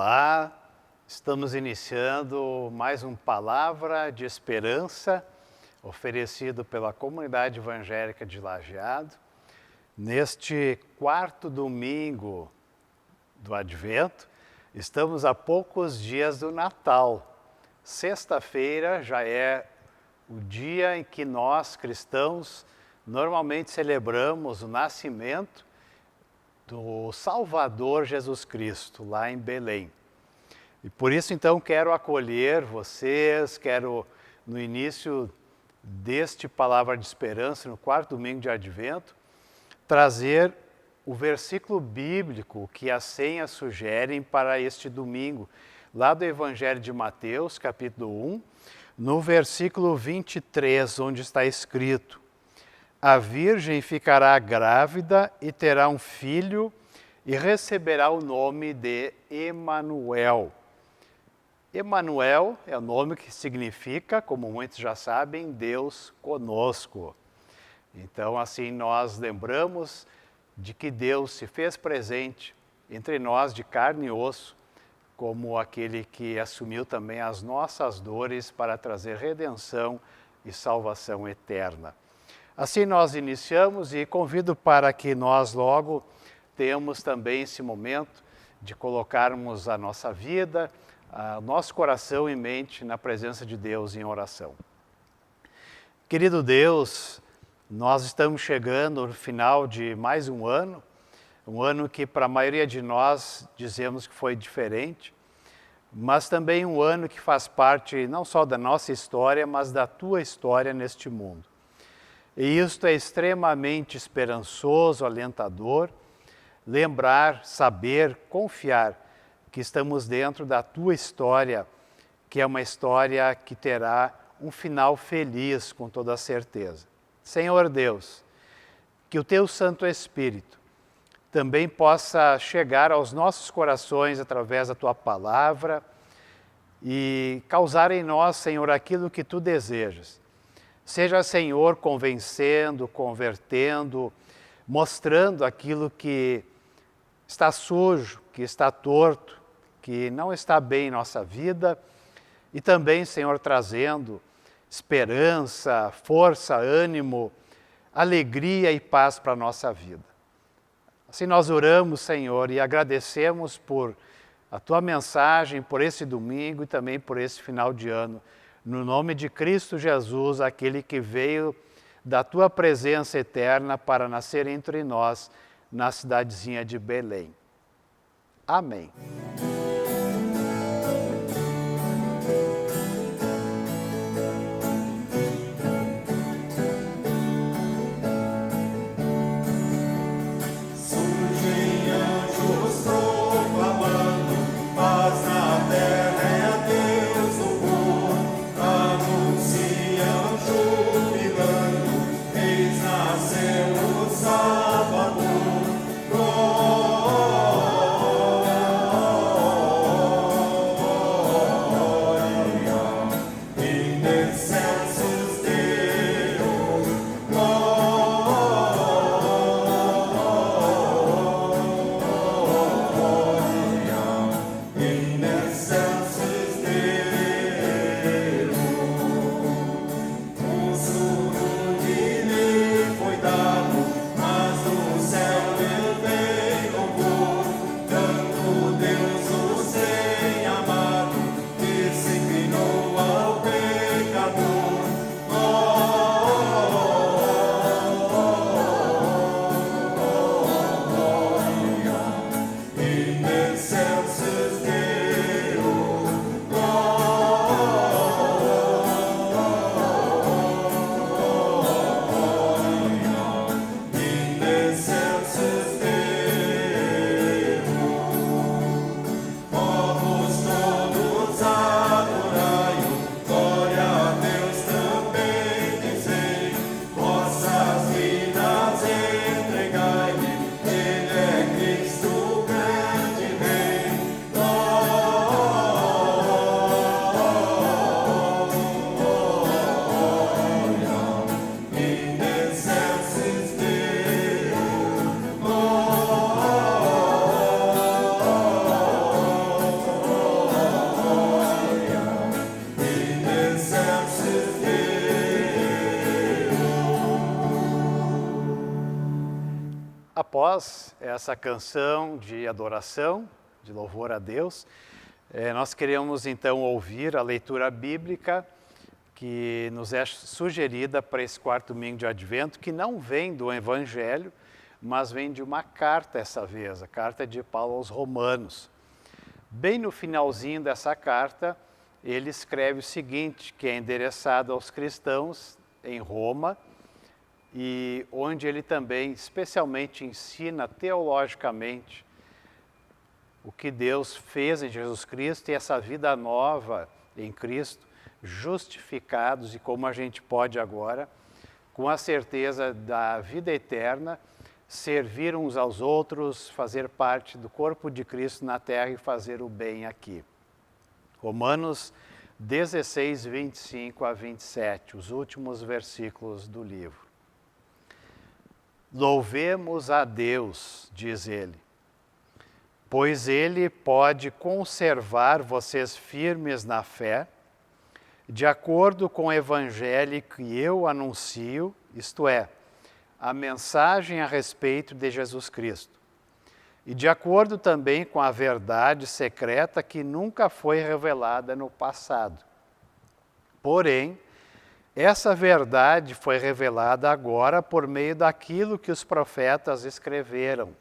Olá, estamos iniciando mais um Palavra de Esperança, oferecido pela Comunidade Evangélica de Lajeado, neste quarto domingo do Advento. Estamos a poucos dias do Natal. Sexta-feira já é o dia em que nós, cristãos, normalmente celebramos o nascimento do Salvador Jesus Cristo, lá em Belém. E por isso, então, quero acolher vocês, quero, no início deste Palavra de Esperança, no quarto domingo de Advento, trazer o versículo bíblico que as senhas sugerem para este domingo, lá do Evangelho de Mateus, capítulo 1, no versículo 23, onde está escrito: a virgem ficará grávida e terá um filho e receberá o nome de Emanuel. Emanuel é o nome que significa, como muitos já sabem, Deus conosco. Então, assim, nós lembramos de que Deus se fez presente entre nós de carne e osso, como aquele que assumiu também as nossas dores para trazer redenção e salvação eterna. Assim nós iniciamos e convido para que nós logo tenhamos também esse momento de colocarmos a nossa vida, o nosso coração e mente na presença de Deus em oração. Querido Deus, nós estamos chegando no final de mais um ano que para a maioria de nós dizemos que foi diferente, mas também um ano que faz parte não só da nossa história, mas da tua história neste mundo. E isto é extremamente esperançoso, alentador, lembrar, saber, confiar que estamos dentro da tua história, que é uma história que terá um final feliz com toda certeza. Senhor Deus, que o teu Santo Espírito também possa chegar aos nossos corações através da tua palavra e causar em nós, Senhor, aquilo que tu desejas. Seja, Senhor, convencendo, convertendo, mostrando aquilo que está sujo, que está torto, que não está bem em nossa vida e também, Senhor, trazendo esperança, força, ânimo, alegria e paz para a nossa vida. Assim nós oramos, Senhor, e agradecemos por a tua mensagem, por esse domingo e também por esse final de ano. No nome de Cristo Jesus, aquele que veio da tua presença eterna para nascer entre nós na cidadezinha de Belém. Amém. Salvador, glória após essa canção de adoração, de louvor a Deus, nós queremos então ouvir a leitura bíblica que nos é sugerida para esse quarto domingo de Advento, que não vem do Evangelho, mas vem de uma carta essa vez, a carta de Paulo aos Romanos. Bem no finalzinho dessa carta, ele escreve o seguinte, que é endereçado aos cristãos em Roma, e onde ele também especialmente ensina teologicamente o que Deus fez em Jesus Cristo e essa vida nova em Cristo, justificados e como a gente pode agora, com a certeza da vida eterna, servir uns aos outros, fazer parte do corpo de Cristo na terra e fazer o bem aqui. Romanos 16, 25 a 27, os últimos versículos do livro. Louvemos a Deus, diz ele, pois Ele pode conservar vocês firmes na fé, de acordo com o Evangelho que eu anuncio, isto é, a mensagem a respeito de Jesus Cristo, e de acordo também com a verdade secreta que nunca foi revelada no passado. Porém, essa verdade foi revelada agora por meio daquilo que os profetas escreveram.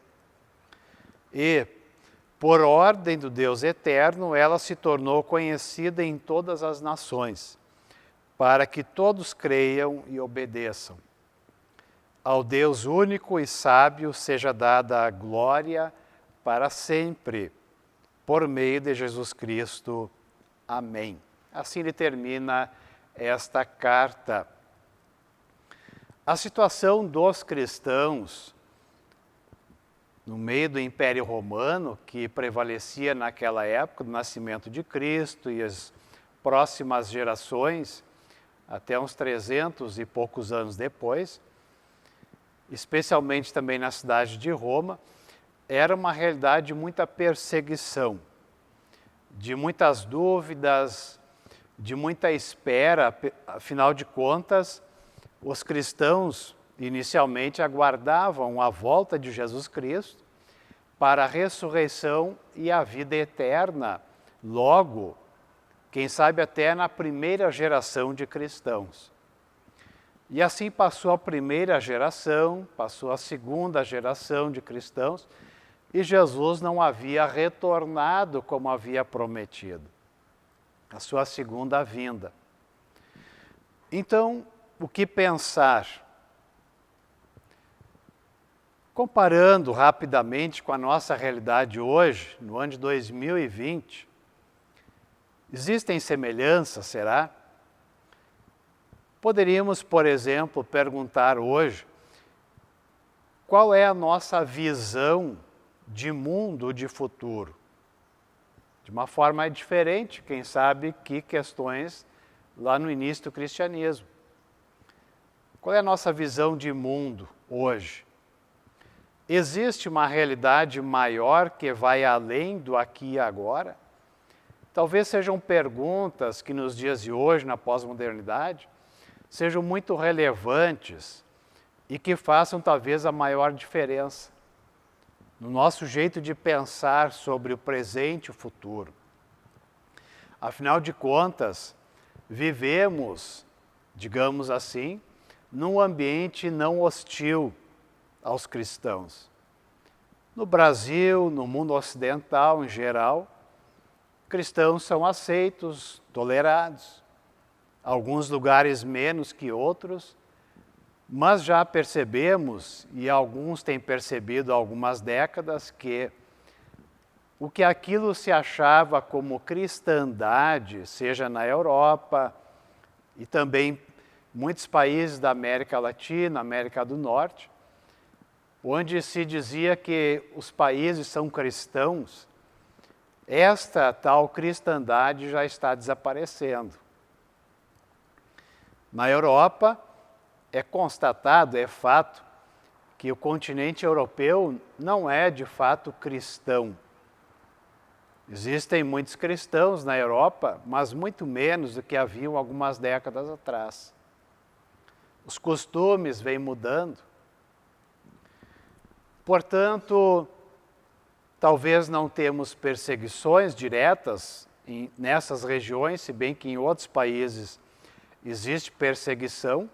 E, por ordem do Deus eterno, ela se tornou conhecida em todas as nações, para que todos creiam e obedeçam. Ao Deus único e sábio seja dada a glória para sempre, por meio de Jesus Cristo. Amém. Assim ele termina esta carta. A situação dos cristãos no meio do Império Romano, que prevalecia naquela época do nascimento de Cristo e as próximas gerações, até uns 300 e poucos anos depois, especialmente também na cidade de Roma, era uma realidade de muita perseguição, de muitas dúvidas, de muita espera. Afinal de contas, os cristãos inicialmente aguardavam a volta de Jesus Cristo para a ressurreição e a vida eterna, logo, quem sabe até na primeira geração de cristãos. E assim passou a primeira geração, passou a segunda geração de cristãos, e Jesus não havia retornado como havia prometido, a sua segunda vinda. Então, o que pensar? Comparando rapidamente com a nossa realidade hoje, no ano de 2020, existem semelhanças, será? Poderíamos, por exemplo, perguntar hoje, qual é a nossa visão de mundo, de futuro? De uma forma diferente, quem sabe, que questões lá no início do cristianismo. Qual é a nossa visão de mundo hoje? Existe uma realidade maior que vai além do aqui e agora? Talvez sejam perguntas que nos dias de hoje, na pós-modernidade, sejam muito relevantes e que façam talvez a maior diferença no nosso jeito de pensar sobre o presente e o futuro. Afinal de contas, vivemos, digamos assim, num ambiente não hostil aos cristãos. No Brasil, no mundo ocidental em geral, cristãos são aceitos, tolerados, alguns lugares menos que outros, mas já percebemos, e alguns têm percebido há algumas décadas, que o que aquilo se achava como cristandade, seja na Europa e também muitos países da América Latina, América do Norte, onde se dizia que os países são cristãos, esta tal cristandade já está desaparecendo. Na Europa, é constatado, é fato, que o continente europeu não é de fato cristão. Existem muitos cristãos na Europa, mas muito menos do que haviam algumas décadas atrás. Os costumes vêm mudando. Portanto, talvez não temos perseguições diretas nessas regiões, se bem que em outros países existe perseguição,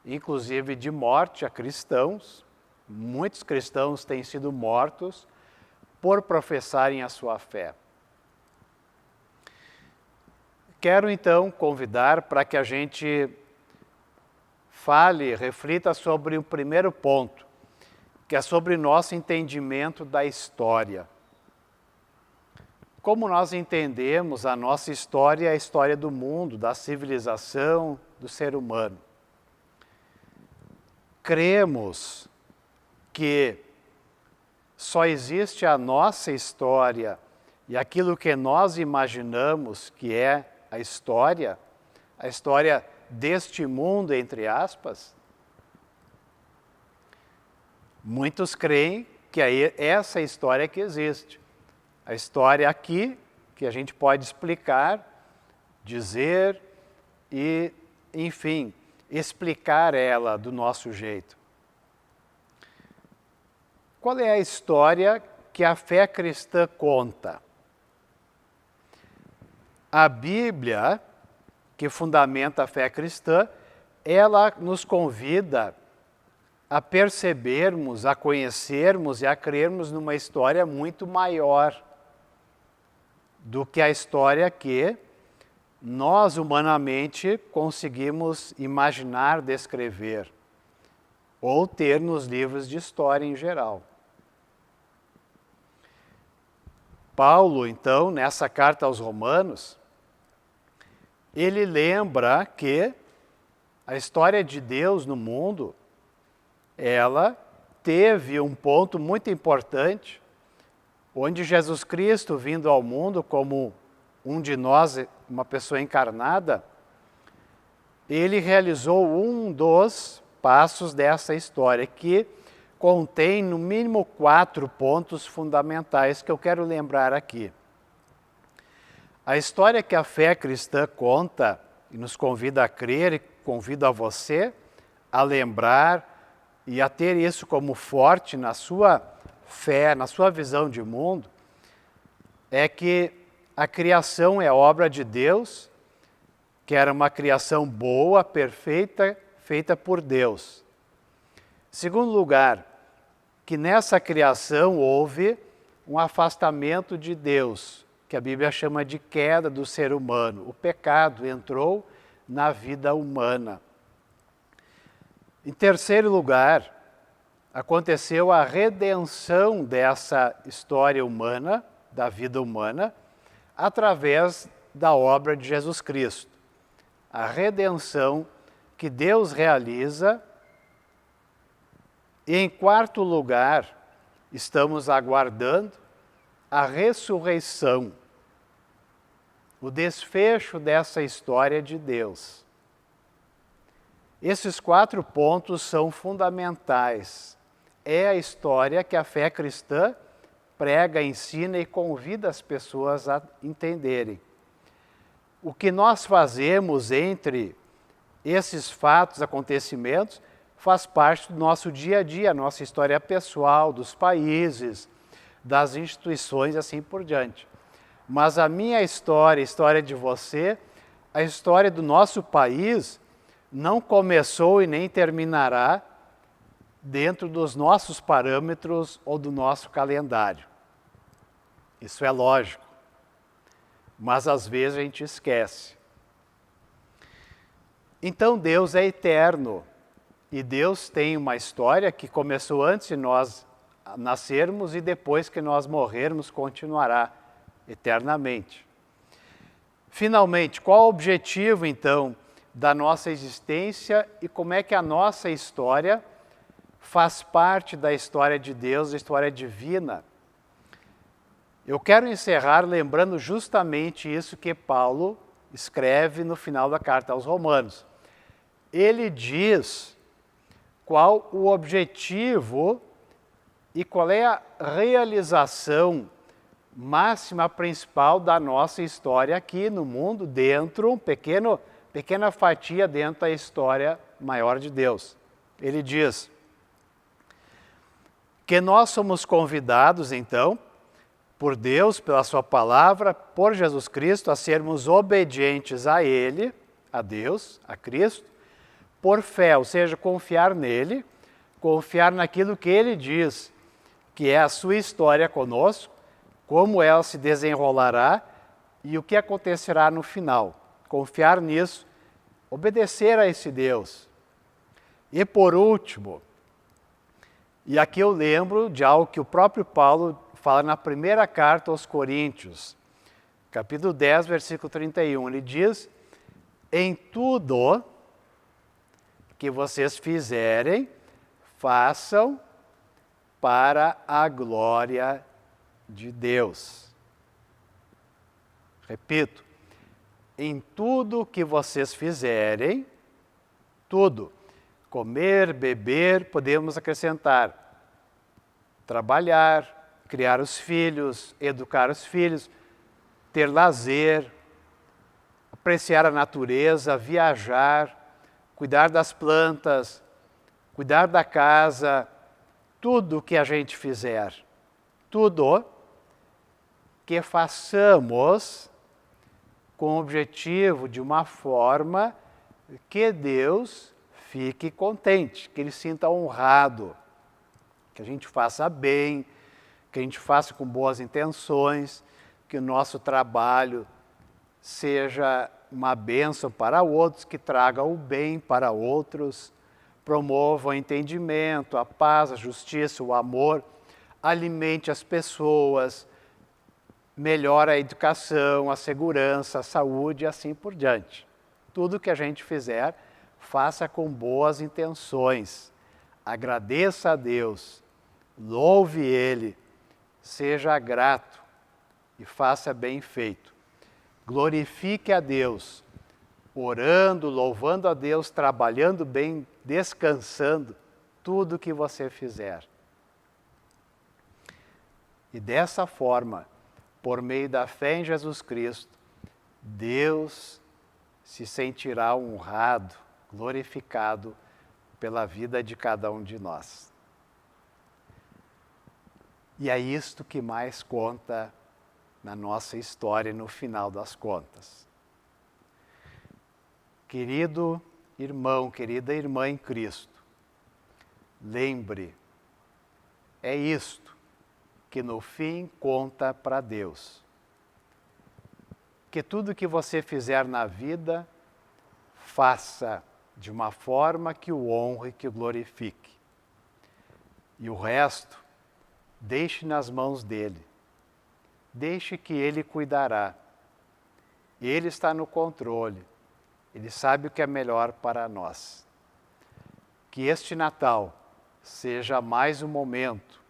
inclusive de morte a cristãos. Muitos cristãos têm sido mortos por professarem a sua fé. Quero então convidar para que a gente fale, reflita sobre o primeiro ponto, que é sobre nosso entendimento da história. Como nós entendemos a nossa história, a história do mundo, da civilização, do ser humano. Cremos que só existe a nossa história e aquilo que nós imaginamos que é a história deste mundo, entre aspas. Muitos creem que essa história que existe. A história aqui, que a gente pode explicar, dizer e, enfim, explicar ela do nosso jeito. Qual é a história que a fé cristã conta? A Bíblia, que fundamenta a fé cristã, ela nos convida a percebermos, a conhecermos e a crermos numa história muito maior do que a história que nós humanamente conseguimos imaginar, descrever, ou ter nos livros de história em geral. Paulo, então, nessa carta aos Romanos, ele lembra que a história de Deus no mundo, ela teve um ponto muito importante, onde Jesus Cristo, vindo ao mundo como um de nós, uma pessoa encarnada, ele realizou um dos passos dessa história, que contém no mínimo 4 pontos fundamentais que eu quero lembrar aqui. A história que a fé cristã conta e nos convida a crer e convida a você a lembrar e a ter isso como forte na sua fé, na sua visão de mundo, é que a criação é obra de Deus, que era uma criação boa, perfeita, feita por Deus. Segundo lugar, que nessa criação houve um afastamento de Deus, que a Bíblia chama de queda do ser humano. O pecado entrou na vida humana. Em terceiro lugar, aconteceu a redenção dessa história humana, da vida humana, através da obra de Jesus Cristo. A redenção que Deus realiza. E em quarto lugar, estamos aguardando a ressurreição, o desfecho dessa história de Deus. Esses 4 pontos são fundamentais. É a história que a fé cristã prega, ensina e convida as pessoas a entenderem. O que nós fazemos entre esses fatos, acontecimentos, faz parte do nosso dia a dia, nossa história pessoal, dos países, das instituições e assim por diante. Mas a minha história, a história de você, a história do nosso país não começou e nem terminará dentro dos nossos parâmetros ou do nosso calendário. Isso é lógico, mas às vezes a gente esquece. Então Deus é eterno. E Deus tem uma história que começou antes de nós nascermos e depois que nós morrermos continuará eternamente. Finalmente, qual o objetivo então da nossa existência e como é que a nossa história faz parte da história de Deus, da história divina? Eu quero encerrar lembrando justamente isso que Paulo escreve no final da carta aos Romanos. Ele diz qual o objetivo e qual é a realização máxima principal da nossa história aqui no mundo, dentro, pequena fatia dentro da história maior de Deus. Ele diz que nós somos convidados, então, por Deus, pela sua palavra, por Jesus Cristo, a sermos obedientes a Ele, a Deus, a Cristo, por fé, ou seja, confiar nele, confiar naquilo que Ele diz, que é a sua história conosco, como ela se desenrolará e o que acontecerá no final. Confiar nisso, obedecer a esse Deus. E por último, e aqui eu lembro de algo que o próprio Paulo fala na primeira carta aos Coríntios, capítulo 10, versículo 31. Ele diz: em tudo que vocês fizerem, façam para a glória de Deus. Repito, em tudo que vocês fizerem, tudo, comer, beber, podemos acrescentar, trabalhar, criar os filhos, educar os filhos, ter lazer, apreciar a natureza, viajar, cuidar das plantas, cuidar da casa, tudo que a gente fizer, tudo que façamos com o objetivo de uma forma que Deus fique contente, que Ele sinta honrado, que a gente faça bem, que a gente faça com boas intenções, que o nosso trabalho seja uma bênção para outros, que traga o bem para outros, promova o entendimento, a paz, a justiça, o amor, alimente as pessoas, melhora a educação, a segurança, a saúde e assim por diante. Tudo que a gente fizer, faça com boas intenções. Agradeça a Deus, louve Ele, seja grato e faça bem feito. Glorifique a Deus, orando, louvando a Deus, trabalhando bem, descansando, tudo que você fizer. E dessa forma, por meio da fé em Jesus Cristo, Deus se sentirá honrado, glorificado pela vida de cada um de nós. E é isto que mais conta na nossa história no final das contas. Querido irmão, querida irmã em Cristo, lembre, é isto que no fim conta para Deus. Que tudo que você fizer na vida, faça de uma forma que o honre, que o glorifique. E o resto, deixe nas mãos dele. Deixe que ele cuidará. Ele está no controle. Ele sabe o que é melhor para nós. Que este Natal seja mais um momento,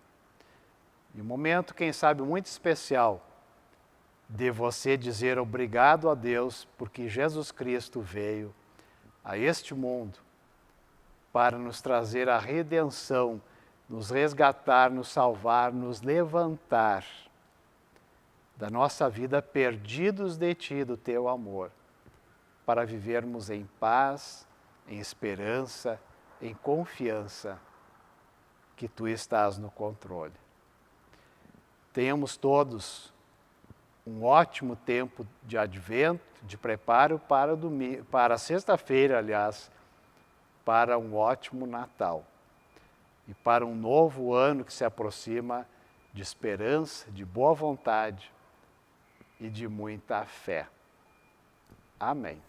e um momento, quem sabe, muito especial, de você dizer obrigado a Deus porque Jesus Cristo veio a este mundo para nos trazer a redenção, nos resgatar, nos salvar, nos levantar da nossa vida perdidos de Ti, do Teu amor, para vivermos em paz, em esperança, em confiança que Tu estás no controle. Tenhamos todos um ótimo tempo de advento, de preparo para domingo, para sexta-feira, aliás, para um ótimo Natal e para um novo ano que se aproxima de esperança, de boa vontade e de muita fé. Amém.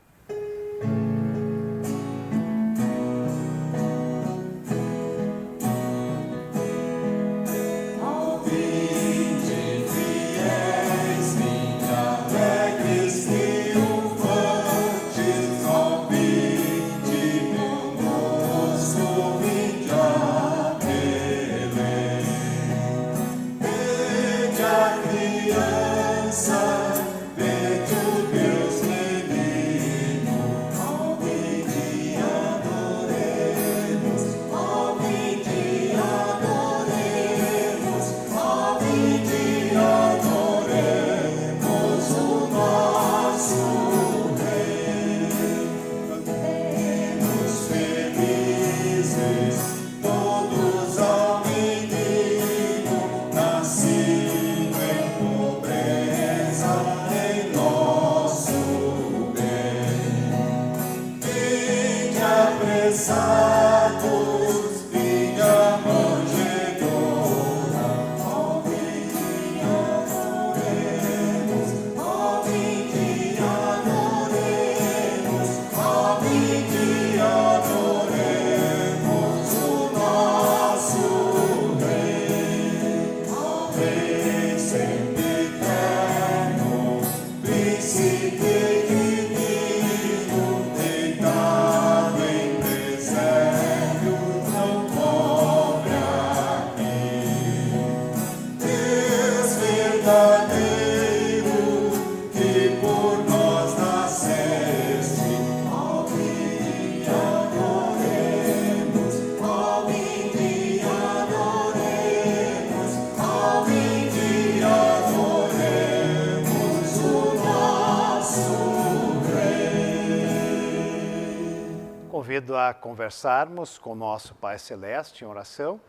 Convido a conversarmos com o nosso Pai Celeste em oração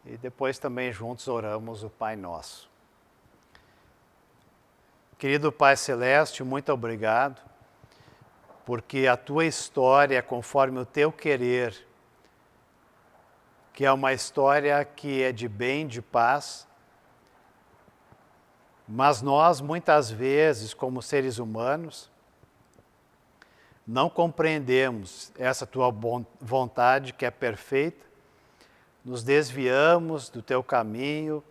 e depois também juntos oramos o Pai Nosso. Querido Pai Celeste, muito obrigado, porque a Tua história é conforme o Teu querer, que é uma história que é de bem, de paz, mas nós muitas vezes, como seres humanos, não compreendemos essa Tua vontade que é perfeita, nos desviamos do Teu caminho,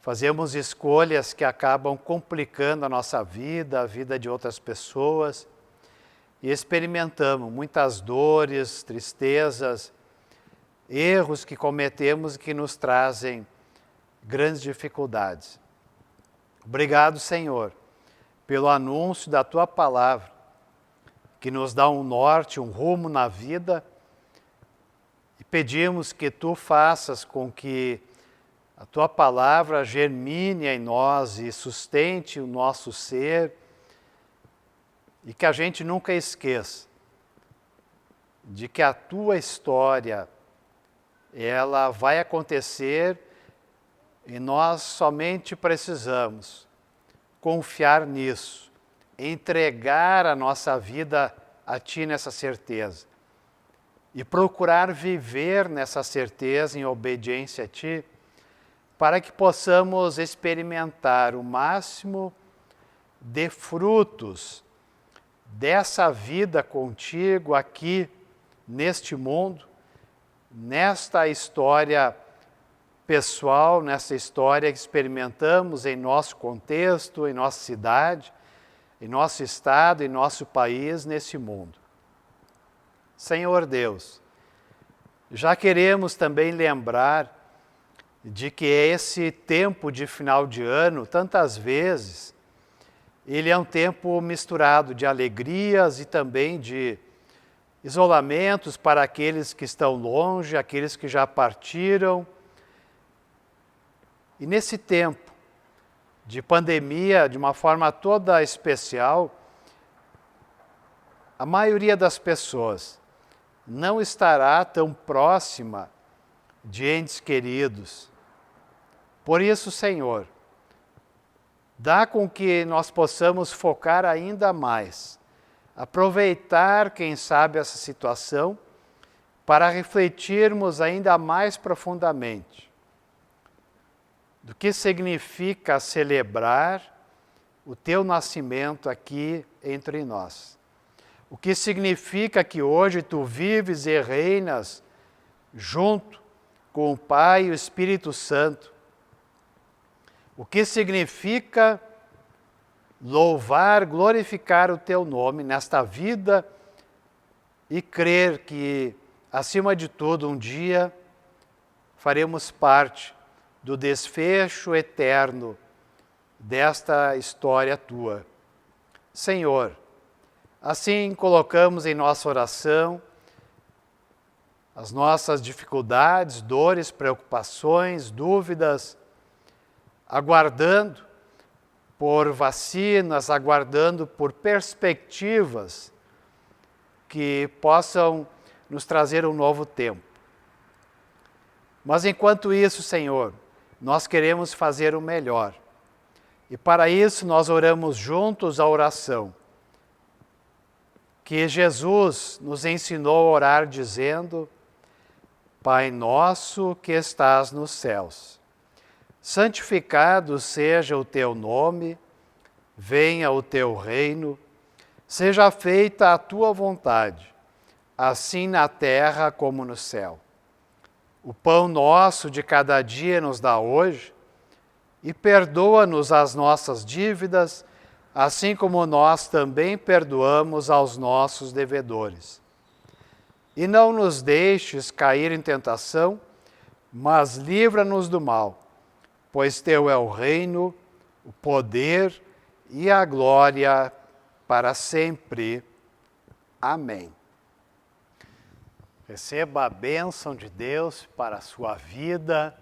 fazemos escolhas que acabam complicando a nossa vida, a vida de outras pessoas, e experimentamos muitas dores, tristezas, erros que cometemos e que nos trazem grandes dificuldades. Obrigado, Senhor, pelo anúncio da Tua palavra, que nos dá um norte, um rumo na vida, e pedimos que Tu faças com que a Tua palavra germine em nós e sustente o nosso ser, e que a gente nunca esqueça de que a Tua história, ela vai acontecer e nós somente precisamos confiar nisso, entregar a nossa vida a Ti nessa certeza e procurar viver nessa certeza em obediência a Ti, para que possamos experimentar o máximo de frutos dessa vida contigo aqui neste mundo, nesta história pessoal, nessa história que experimentamos em nosso contexto, em nossa cidade, em nosso estado, em nosso país, nesse mundo. Senhor Deus, já queremos também lembrar de que esse tempo de final de ano, tantas vezes, ele é um tempo misturado de alegrias e também de isolamentos para aqueles que estão longe, aqueles que já partiram. E nesse tempo de pandemia, de uma forma toda especial, a maioria das pessoas não estará tão próxima de entes queridos. Por isso, Senhor, dá com que nós possamos focar ainda mais, aproveitar, quem sabe, essa situação para refletirmos ainda mais profundamente do que significa celebrar o Teu nascimento aqui entre nós. O que significa que hoje Tu vives e reinas junto com o Pai e o Espírito Santo. O que significa louvar, glorificar o Teu nome nesta vida e crer que, acima de tudo, um dia faremos parte do desfecho eterno desta história Tua. Senhor, assim colocamos em nossa oração as nossas dificuldades, dores, preocupações, dúvidas, aguardando por vacinas, aguardando por perspectivas que possam nos trazer um novo tempo. Mas enquanto isso, Senhor, nós queremos fazer o melhor. E para isso nós oramos juntos a oração que Jesus nos ensinou a orar dizendo: Pai nosso que estás nos céus, santificado seja o Teu nome, venha o Teu reino, seja feita a Tua vontade, assim na terra como no céu. O pão nosso de cada dia nos dá hoje, e perdoa-nos as nossas dívidas, assim como nós também perdoamos aos nossos devedores. E não nos deixes cair em tentação, mas livra-nos do mal, pois teu é o reino, o poder e a glória para sempre. Amém. Receba a bênção de Deus para a sua vida.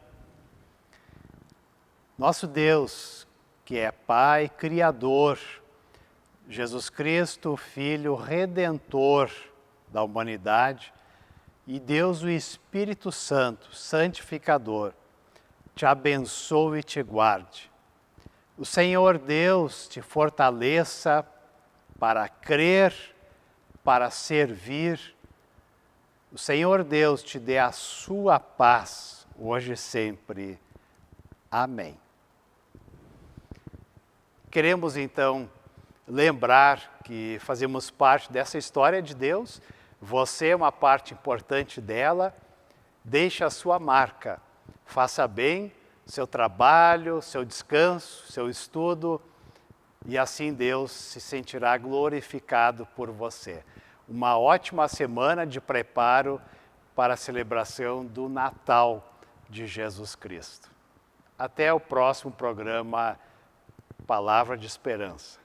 Nosso Deus, que é Pai Criador, Jesus Cristo, Filho Redentor da humanidade, e Deus, o Espírito Santo, Santificador, te abençoe e te guarde. O Senhor Deus te fortaleça para crer, para servir. O Senhor Deus te dê a sua paz, hoje e sempre. Amém. Queremos então lembrar que fazemos parte dessa história de Deus. Você é uma parte importante dela. Deixe a sua marca. Faça bem seu trabalho, seu descanso, seu estudo, e assim Deus se sentirá glorificado por você. Uma ótima semana de preparo para a celebração do Natal de Jesus Cristo. Até o próximo programa Palavra de Esperança.